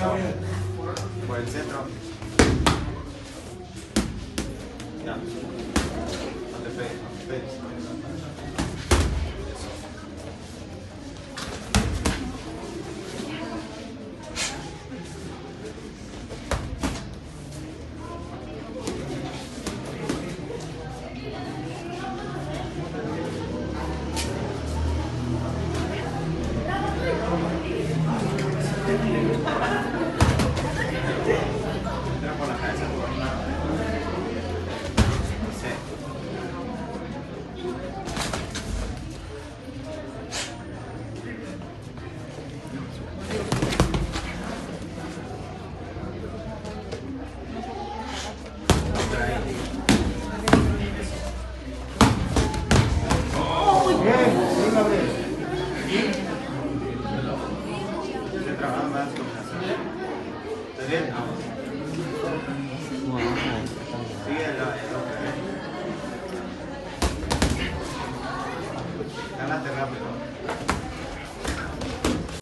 Por el centro. Ya. No te pegues, no te pegues. Entra por la cabeza. Sí. Estoy trabajando más combinación. ¿Está bien?